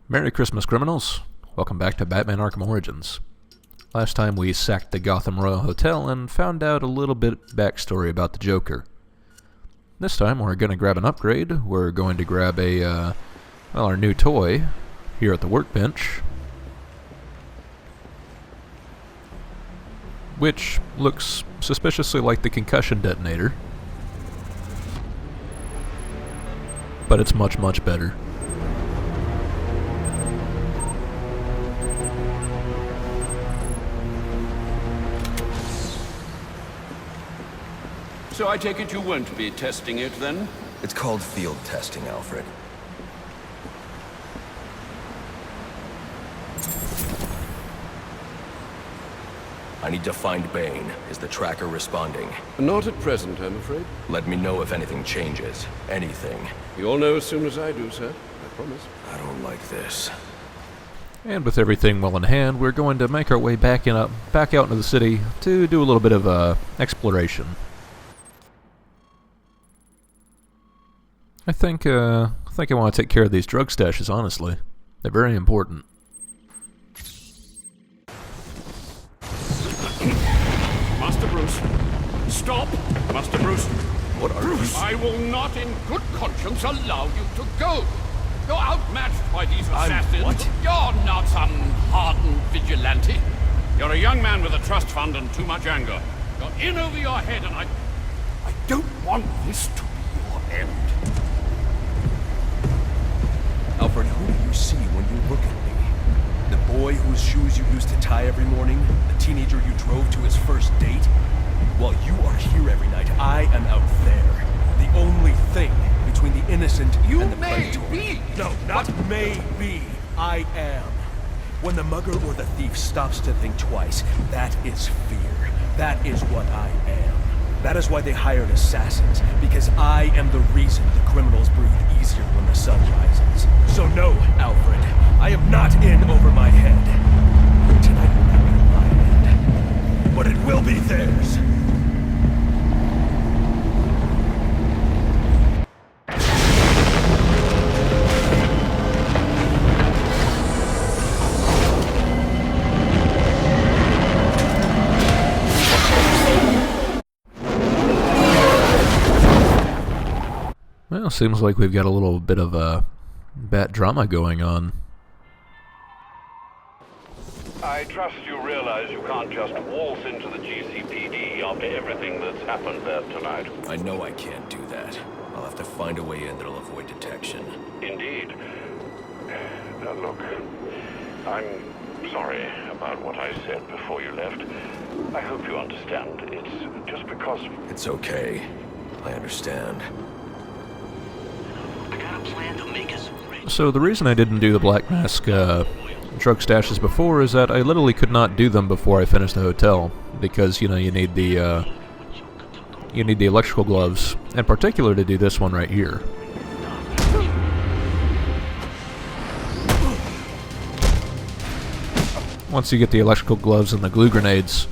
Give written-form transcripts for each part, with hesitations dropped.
Merry Christmas, criminals! Welcome back to Batman Arkham Origins. Last time we sacked the Gotham Royal Hotel and found out a little bit backstory about the Joker. This time we're going to grab an upgrade. We're going to grab our new toy here at the workbench, which looks suspiciously like the concussion detonator, but it's much, much better. So I take it you won't be testing it, then? It's called field testing, Alfred. I need to find Bane. Is the tracker responding? Not at present, I'm afraid. Let me know if anything changes. Anything. You'll know as soon as I do, sir. I promise. I don't like this. And with everything well in hand, we're going to make our way back out into the city to do a little bit of exploration. I think I want to take care of these drug stashes, honestly. They're very important. Master Bruce, stop! Master Bruce! What are you? I will not in good conscience allow you to go! You're outmatched by these assassins. What? You're not some hardened vigilante. You're a young man with a trust fund and too much anger. You're in over your head, and I don't want this to be your end. Alfred, who do you see when you look at me? The boy whose shoes you used to tie every morning? The teenager you drove to his first date? While you are here every night, I am out there. The only thing between the innocent and the predator. Be. No, not may be. I am. When the mugger or the thief stops to think twice, that is fear. That is what I am. That is why they hired assassins, because I am the reason the criminals breathe easier when the sun rises. So no, Alfred, I am not in over my head. Tonight will not be my end, but it will be theirs. Well, seems like we've got a little bit of bat drama going on. I trust you realize you can't just waltz into the GCPD after everything that's happened there tonight. I know I can't do that. I'll have to find a way in that'll avoid detection. Indeed. Now look, I'm sorry about what I said before you left. I hope you understand. It's just because... It's okay. I understand. So the reason I didn't do the Black Mask drug stashes before is that I literally could not do them before I finished the hotel, because you need the electrical gloves, in particular to do this one right here. Once you get the electrical gloves and the glue grenades,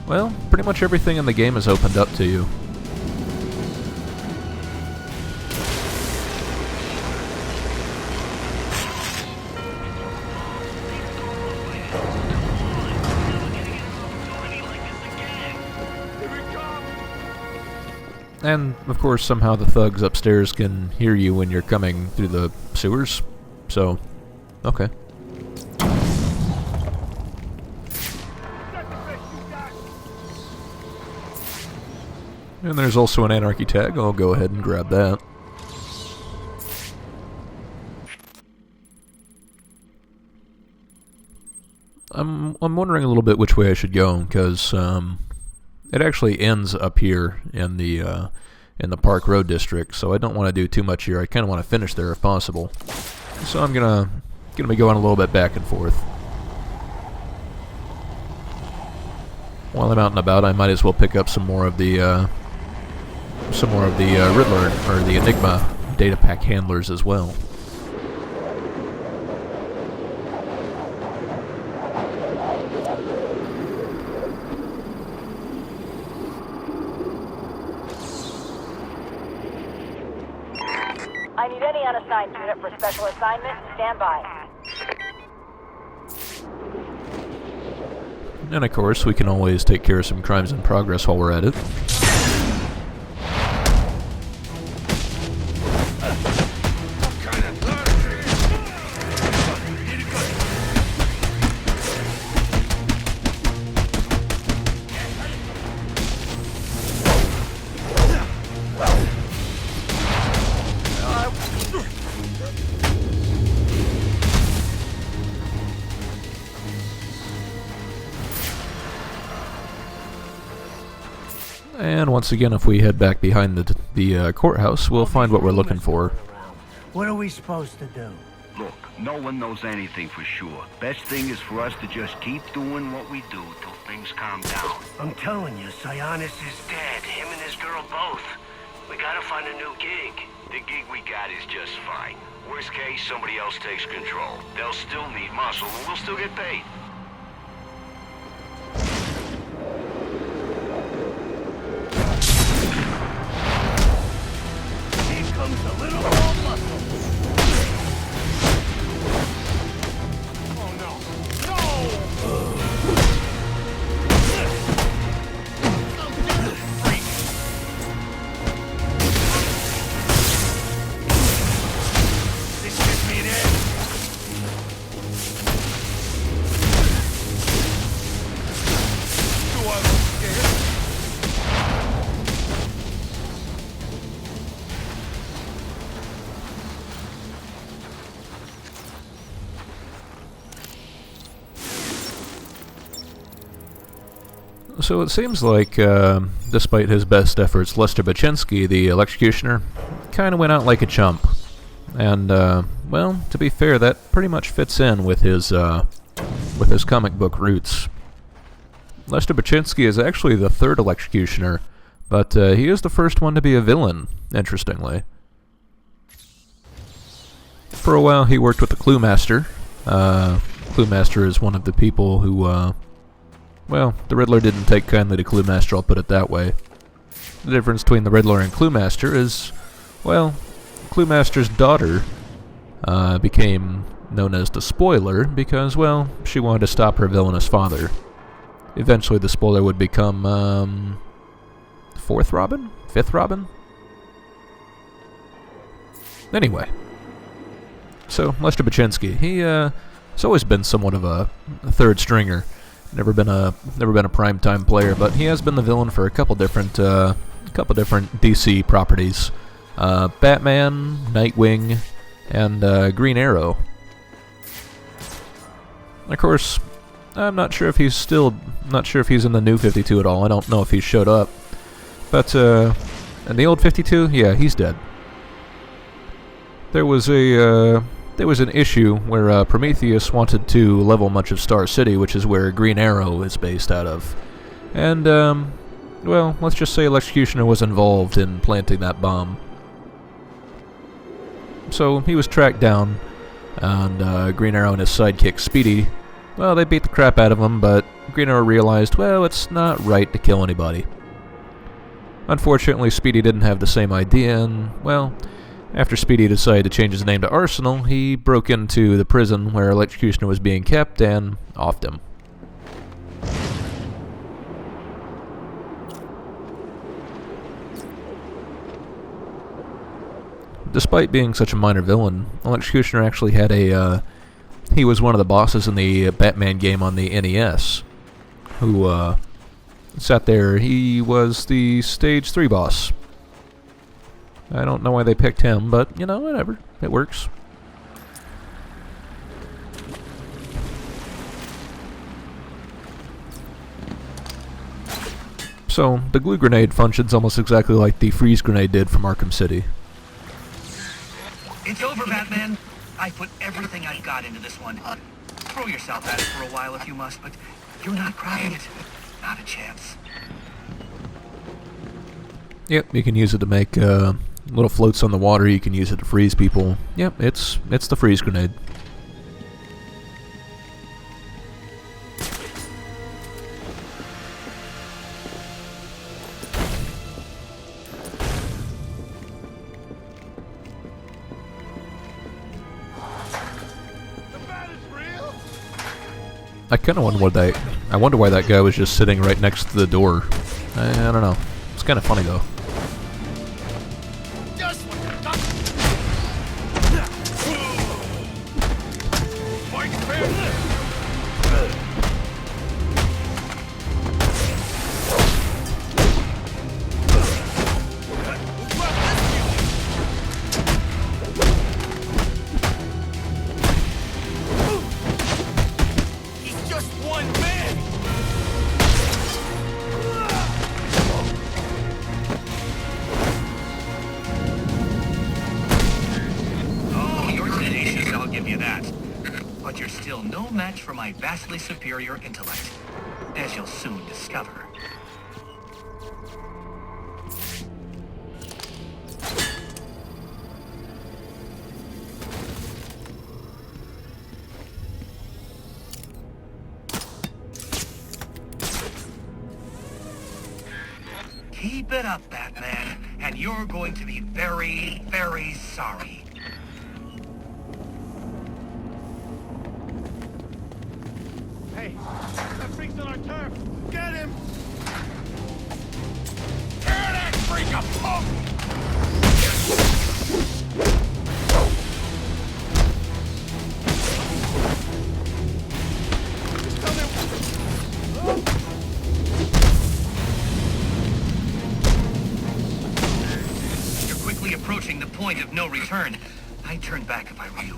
well, pretty much everything in the game is opened up to you. And, of course, somehow the thugs upstairs can hear you when you're coming through the sewers. So, okay. And there's also an anarchy tag. I'll go ahead and grab that. I'm wondering a little bit which way I should go, because it actually ends up here in the Park Road district, so I don't want to do too much here. I kind of want to finish there if possible. So I'm gonna be going a little bit back and forth. While I'm out and about, I might as well pick up some more of the Riddler or the Enigma data pack handlers as well. I need any unassigned unit for special assignment. Stand by. And of course, we can always take care of some crimes in progress while we're at it. And once again, if we head back behind the courthouse, we'll find what we're looking for. What are we supposed to do? Look, no one knows anything for sure. Best thing is for us to just keep doing what we do till things calm down. I'm telling you, Sionis is dead. Him and his girl both. We gotta find a new gig. The gig we got is just fine. Worst case, somebody else takes control. They'll still need muscle, and we'll still get paid. Here comes a little more muscle. So it seems like, despite his best efforts, Lester Baczynski, the Electrocutioner, kind of went out like a chump. And, well, to be fair, that pretty much fits in with his comic book roots. Lester Baczynski is actually the third Electrocutioner, but he is the first one to be a villain, interestingly. For a while, he worked with the Clue Master. Clue Master is one of the people who, well, the Riddler didn't take kindly to Clue Master, I'll put it that way. The difference between the Riddler and Clue Master is, well, Clue Master's daughter became known as the Spoiler because, well, she wanted to stop her villainous father. Eventually the Spoiler would become, fourth Robin? Fifth Robin? Anyway. So, Lester Baczynski, he's always been somewhat of a third stringer. Never been a primetime player, but he has been the villain for a couple different DC properties, Batman, Nightwing, and Green Arrow. Of course, I'm not sure if he's in the new 52 at all. I don't know if he's showed up, but in the old 52, yeah, he's dead. There was an issue where Prometheus wanted to level much of Star City, which is where Green Arrow is based out of. And, well, let's just say Electrocutioner was involved in planting that bomb. So he was tracked down, and Green Arrow and his sidekick Speedy, well, they beat the crap out of him, but Green Arrow realized, well, it's not right to kill anybody. Unfortunately, Speedy didn't have the same idea, and, well, after Speedy decided to change his name to Arsenal, he broke into the prison where Electrocutioner was being kept and offed him. Despite being such a minor villain, Electrocutioner actually had he was one of the bosses in the Batman game on the NES, who sat there. He was the Stage 3 boss. I don't know why they picked him, but, you know, whatever. It works. So, the glue grenade functions almost exactly like the freeze grenade did from Arkham City. It's over, Batman. I put everything I've got into this one. Throw yourself at it for a while if you must, but you're not crying it. Not a chance. Yep, you can use it to make little floats on the water. You can use it to freeze people. Yep, it's the freeze grenade. I kind of wonder what that. I wonder why that guy was just sitting right next to the door. I don't know. It's kind of funny though. But you're still no match for my vastly superior intellect, as you'll soon discover. Keep it up, Batman, and you're going to be very, very sorry. Hey, that freak's on our turf! Get him! Tear that freak apart! He's coming! You're quickly approaching the point of no return. I'd turn back if I were you.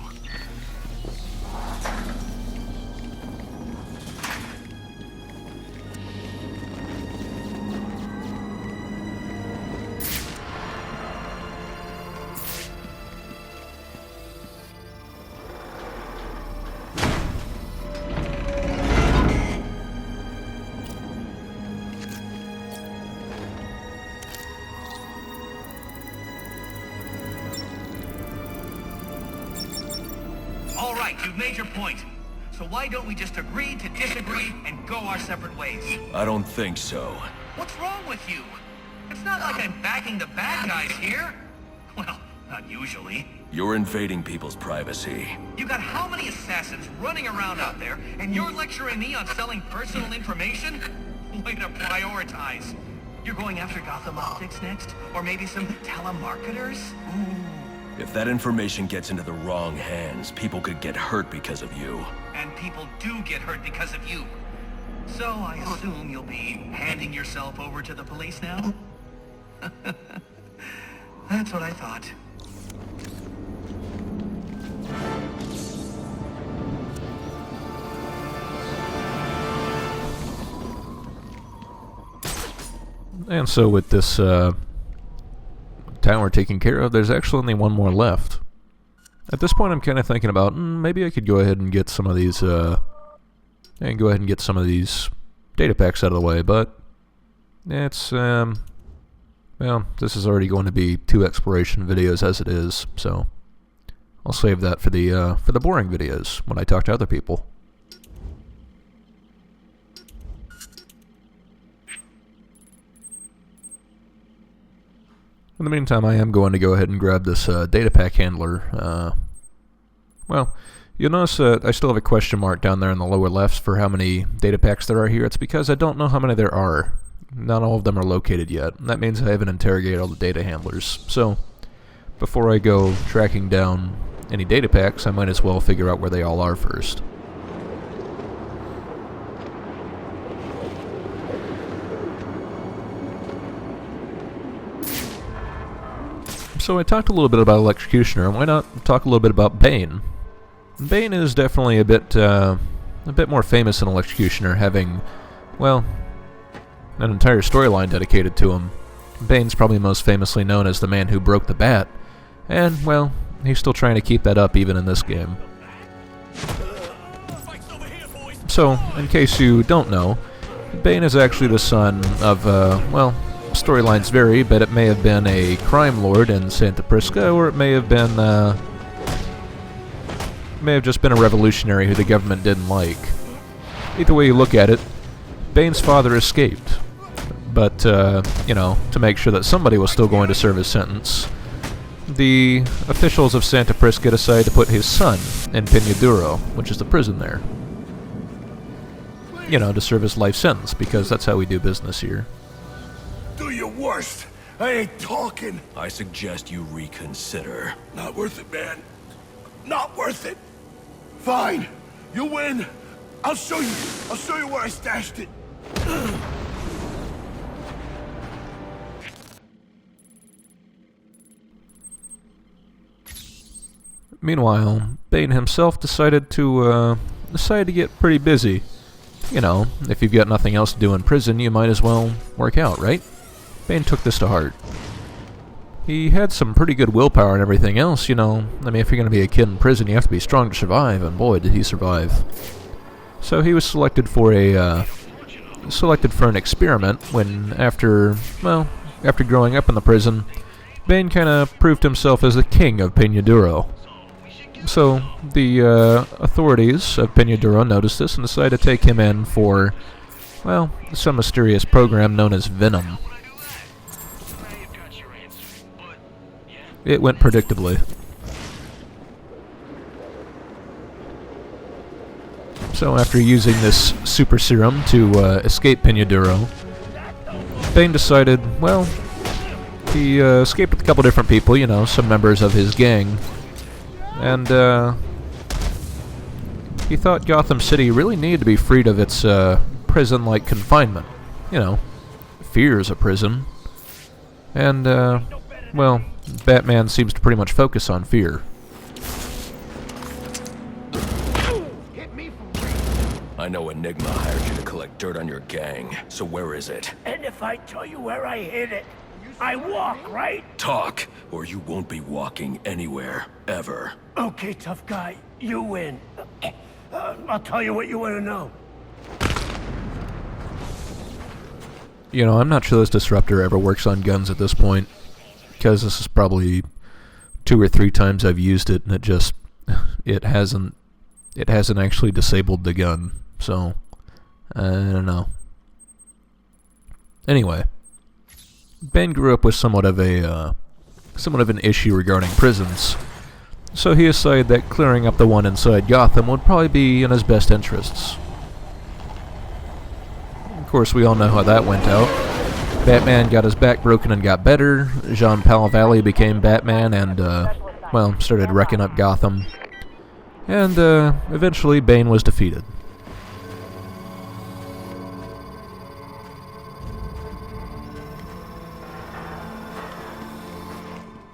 All right, you've made your point. So why don't we just agree to disagree and go our separate ways? I don't think so. What's wrong with you? It's not like I'm backing the bad guys here. Well, not usually. You're invading people's privacy. You got how many assassins running around out there, and you're lecturing me on selling personal information? Way to prioritize. You're going after Gotham Optics next? Or maybe some telemarketers? Ooh. If that information gets into the wrong hands, people could get hurt because of you. And people do get hurt because of you. So I assume you'll be handing yourself over to the police now? That's what I thought. And so with this tower taken care of, there's actually only one more left. At this point, I'm kind of thinking about maybe I could go ahead and get some of these data packs out of the way, but it's well, this is already going to be 2 exploration videos as it is, so I'll save that for the boring videos when I talk to other people. In the meantime, I am going to go ahead and grab this data pack handler. Well, you'll notice I still have a question mark down there in the lower left for how many data packs there are here. It's because I don't know how many there are. Not all of them are located yet. That means I haven't interrogated all the data handlers. So, before I go tracking down any data packs, I might as well figure out where they all are first. So I talked a little bit about Electrocutioner. Why not talk a little bit about Bane? Bane is definitely a bit more famous than Electrocutioner, having, well, an entire storyline dedicated to him. Bane's probably most famously known as the man who broke the bat, and, well, he's still trying to keep that up even in this game. So, in case you don't know, Bane is actually the son of, well, storylines vary, but it may have been a crime lord in Santa Prisca, or it may have just been a revolutionary who the government didn't like. Either way you look at it, Bane's father escaped. But, you know, to make sure that somebody was still going to serve his sentence, the officials of Santa Prisca decided to put his son in Pinaduro, which is the prison there. to serve his life sentence, because that's how we do business here. Do your worst. I ain't talking. I suggest you reconsider. Not worth it, man. Not worth it. Fine. You win. I'll show you. I'll show you where I stashed it. Meanwhile, Bane himself decided to get pretty busy. If you've got nothing else to do in prison, you might as well work out, right? Bane took this to heart. He had some pretty good willpower and everything else, if you're going to be a kid in prison, you have to be strong to survive, and boy, did he survive. So he was selected for an experiment when, after growing up in the prison, Bane kind of proved himself as the king of Peñaduro. So the authorities of Peñaduro noticed this and decided to take him in for, some mysterious program known as Venom. It went predictably. So after using this super serum to escape Peñaduro, Bane decided, he escaped with a couple different people, some members of his gang. And he thought Gotham City really needed to be freed of its prison-like confinement. Fear is a prison. And, Batman seems to pretty much focus on fear. I know Enigma hired you to collect dirt on your gang, so where is it? And if I tell you where I hid it, I walk, right? Talk, or you won't be walking anywhere, ever. Okay, tough guy, you win. I'll tell you what you want to know. I'm not sure this disruptor ever works on guns at this point, because this is probably 2 or 3 times I've used it, and it hasn't actually disabled the gun. So I don't know. Anyway, Bane grew up with somewhat of an issue regarding prisons, so he decided that clearing up the one inside Gotham would probably be in his best interests. Of course, we all know how that went out. Batman got his back broken and got better. Jean Paul Valley became Batman and, started wrecking up Gotham. And, eventually Bane was defeated.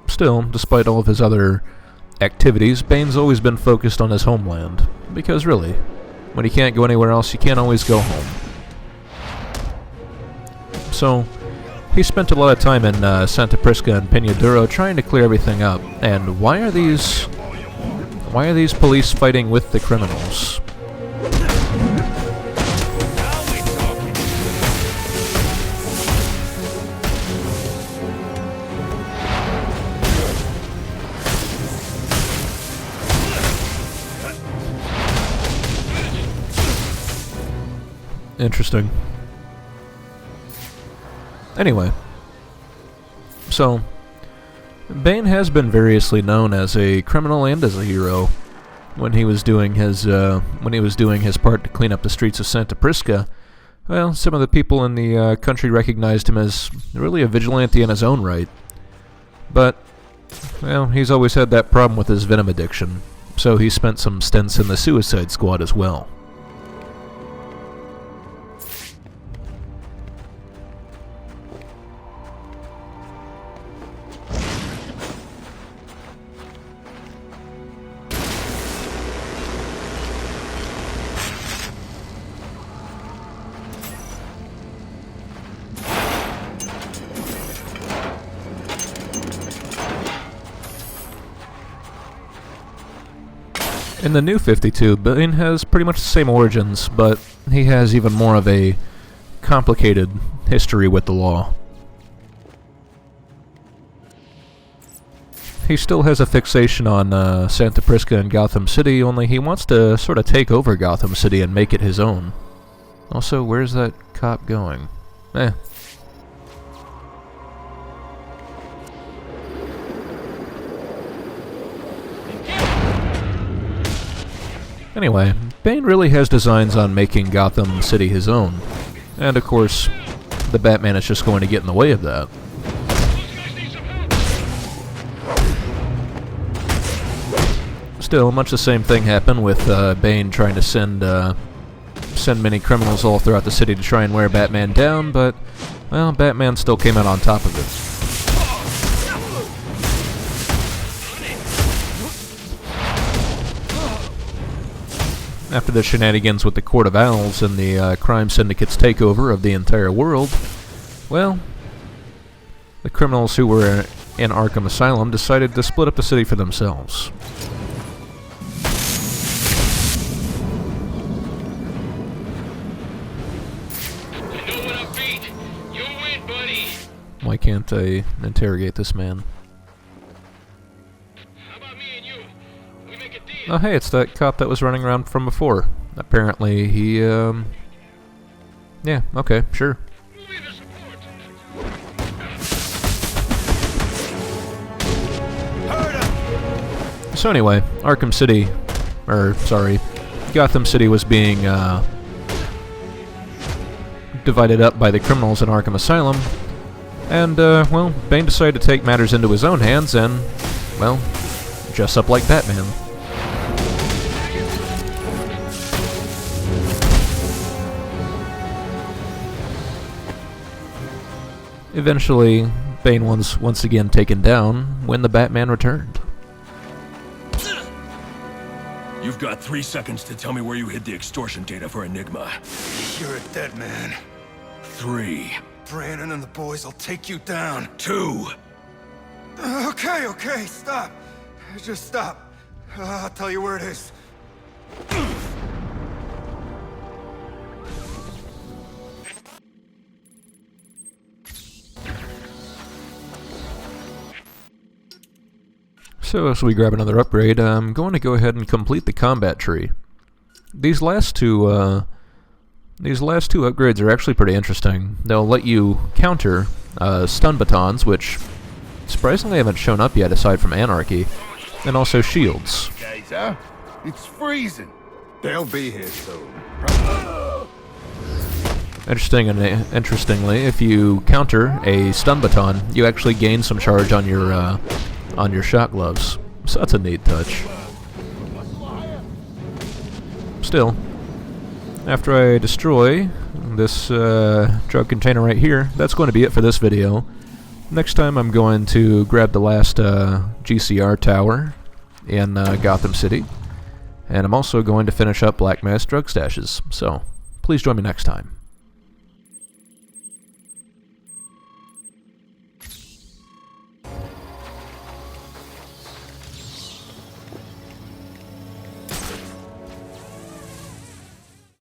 Still, despite all of his other activities, Bane's always been focused on his homeland. Because really, when he can't go anywhere else, you can't always go home. So, he spent a lot of time in Santa Prisca and Peñaduro trying to clear everything up. And why are these police fighting with the criminals? Interesting. Anyway, so Bane has been variously known as a criminal and as a hero. When he was doing his part to clean up the streets of Santa Prisca, some of the people in the country recognized him as really a vigilante in his own right. But he's always had that problem with his venom addiction, so he spent some stints in the Suicide Squad as well. In the New 52, Bane has pretty much the same origins, but he has even more of a complicated history with the law. He still has a fixation on Santa Prisca and Gotham City, only he wants to sort of take over Gotham City and make it his own. Also, where's that cop going? Anyway, Bane really has designs on making Gotham City his own. And of course, the Batman is just going to get in the way of that. Still, much the same thing happened with Bane trying to send many criminals all throughout the city to try and wear Batman down, but, well, Batman still came out on top of it. After the shenanigans with the Court of Owls and the crime syndicate's takeover of the entire world, well, the criminals who were in Arkham Asylum decided to split up the city for themselves. Why can't I interrogate this man? Oh hey, it's that cop that was running around from before. Apparently he, yeah, okay, sure. So anyway, Arkham City, Gotham City was being, divided up by the criminals in Arkham Asylum, and, well, Bane decided to take matters into his own hands and, well, dress up like Batman. Eventually, Bane was once again taken down when the Batman returned. You've got 3 seconds to tell me where you hid the extortion data for Enigma. You're a dead man. 3. Brandon and the boys will take you down. 2. Okay, stop. Just stop. I'll tell you where it is. So as we grab another upgrade, I'm going to go ahead and complete the combat tree. These last two upgrades are actually pretty interesting. They'll let you counter stun batons, which surprisingly haven't shown up yet aside from Anarchy, and also shields. Huh? It's freezing. They'll be here soon. Interestingly, if you counter a stun baton, you actually gain some charge on your shot gloves. So that's a neat touch. Still, after I destroy this drug container right here, that's going to be it for this video. Next time I'm going to grab the last GCR tower in Gotham City, and I'm also going to finish up Black Mass drug stashes, so please join me next time.